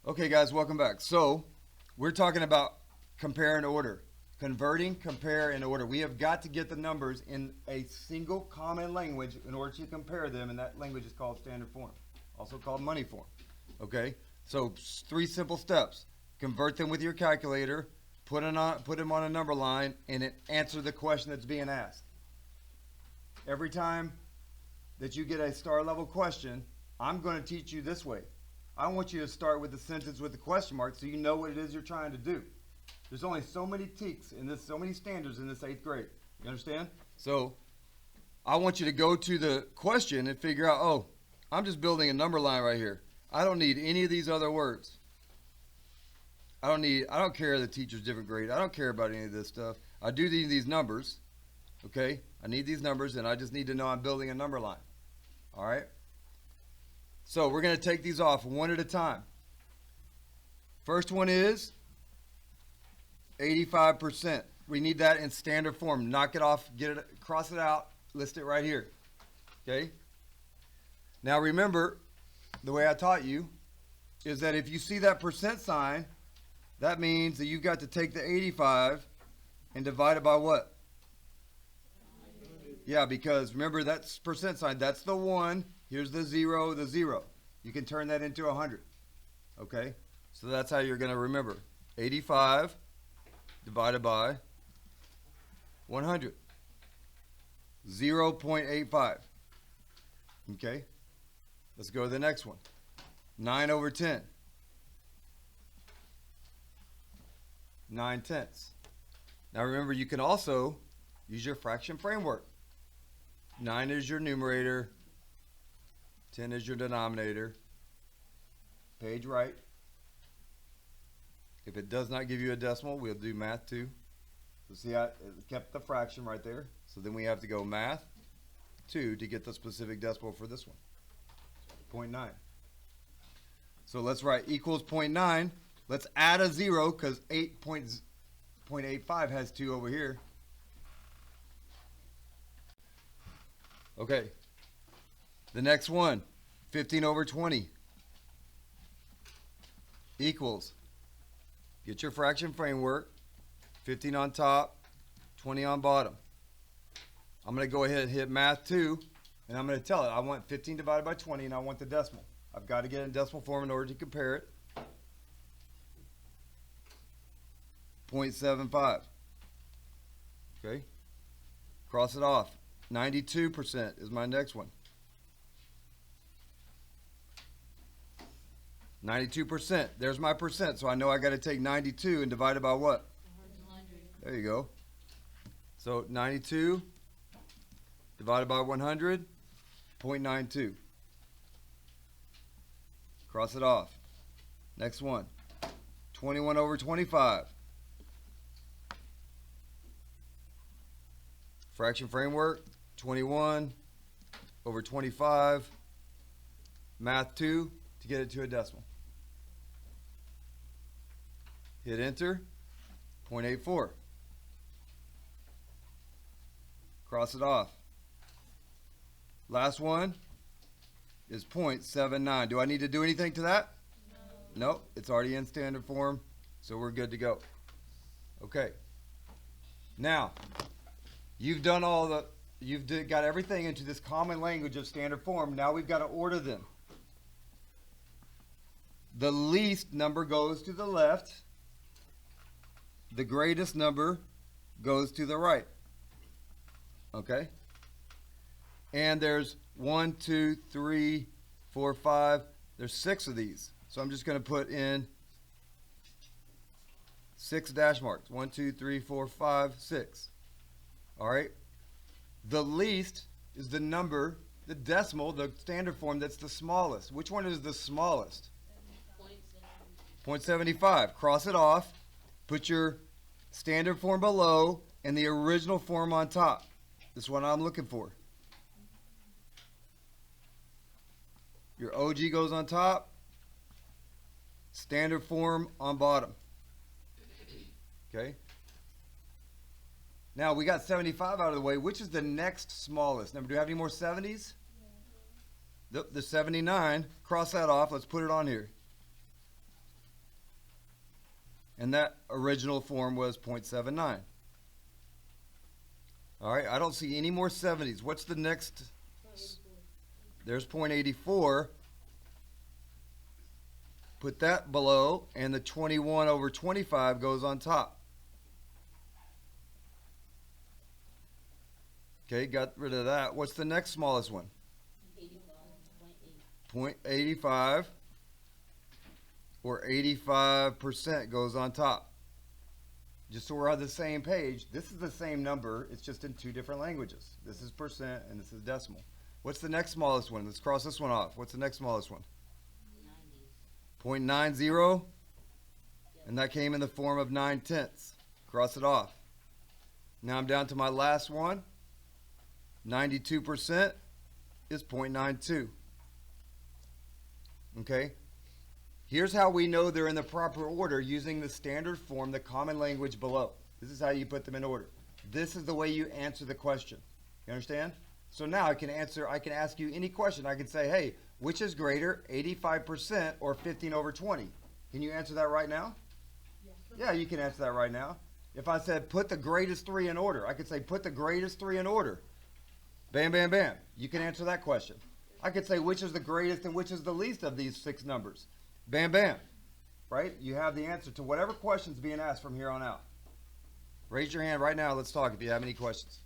Okay, guys, welcome back. So, we're talking about compare and order. Converting, compare, and order. We have got to get the numbers in a single common language in order to compare them, and that language is called standard form, also called money form. Okay? So, three simple steps. Convert them with your calculator, put them on a number line, and answer the question that's being asked. Every time that you get a star level question, I'm going to teach you this way. I want you to start with the sentence with the question mark so you know what it is you're trying to do. There's only so many TEKS in this, so many standards in this 8th grade. You understand? So I want you to go to the question and figure out, oh, I'm just building a number line right here. I don't need any of these other words. I don't care the teacher's different grade. I don't care about any of this stuff. I do need these numbers. Okay? I need these numbers and I just need to know I'm building a number line. All right? So we're going to take these off one at a time. First one is 85%. We need that in standard form. Knock it off, cross it out, list it right here. Okay? Now remember, the way I taught you is that if you see that percent sign, that means that you've got to take the 85 and divide it by what? Yeah, because remember that's percent sign. That's the 1. Here's the 0, the 0. You can turn that into 100. Okay? So that's how you're going to remember. 85 divided by 100. 0.85. Okay? Let's go to the next one. 9 over 10. 9/10. Now remember, you can also use your fraction framework. 9 is your numerator. 10 is your denominator. Page right. If it does not give you a decimal, we'll do math 2. So see how it kept the fraction right there. So then we have to go math 2 to get the specific decimal for this one. 0.9. So let's write equals 0.9. Let's add a 0 because 8.85 has 2 over here. Okay. The next one, 15 over 20 equals, get your fraction framework, 15 on top, 20 on bottom. I'm going to go ahead and hit math 2, and I'm going to tell it I want 15 divided by 20, and I want the decimal. I've got to get it in decimal form in order to compare it. 0.75. Okay. Cross it off. 92% is my next one. 92%. There's my percent. So I know I got to take 92 and divide it by what? 100. There you go. So 92 divided by 100, 0.92. Cross it off. Next one. 21 over 25. Fraction framework. 21 over 25. Math 2 to get it to a decimal. Hit enter. 0.84. Cross it off. Last one is 0.79. Do I need to do anything to that? No. Nope. It's already in standard form, so we're good to go. Okay. Now, you've got everything into this common language of standard form. Now we've got to order them. The least number goes to the left. The greatest number goes to the right. Okay? And there's 1, 2, 3, 4, 5. There's 6 of these. So I'm just going to put in 6 dash marks. 1, 2, 3, 4, 5, 6. All right? The least is the number, the decimal, the standard form that's the smallest. Which one is the smallest? 0.75. Cross it off. Put your standard form below and the original form on top. This is what I'm looking for. Your OG goes on top. Standard form on bottom. Okay? Now we got 75 out of the way. Which is the next smallest number? Do we have any more 70s? The 79. Cross that off. Let's put it on here. And that original form was 0.79. All right, I don't see any more 70s. What's the next? There's 0.84. Put that below, and the 21 over 25 goes on top. Okay, got rid of that. What's the next smallest one? 0.85 or 85% goes on top. Just so we're on the same page, this is the same number, it's just in two different languages. This is percent and this is decimal. What's the next smallest one? Let's cross this one off. What's the next smallest one? 0.90, and that came in the form of 9/10. Cross it off. Now I'm down to my last one. 92% is 0.92. Okay? Here's how we know they're in the proper order using the standard form, the common language below. This is how you put them in order. This is the way you answer the question. You understand? So now I can ask you any question. I can say, hey, which is greater, 85% or 15 over 20? Can you answer that right now? Yeah, you can answer that right now. If I said put the greatest three in order, I could say put the greatest three in order. Bam, bam, bam. You can answer that question. I could say which is the greatest and which is the least of these 6 numbers. Bam, bam. Right? You have the answer to whatever question's being asked from here on out. Raise your hand right now. Let's talk if you have any questions.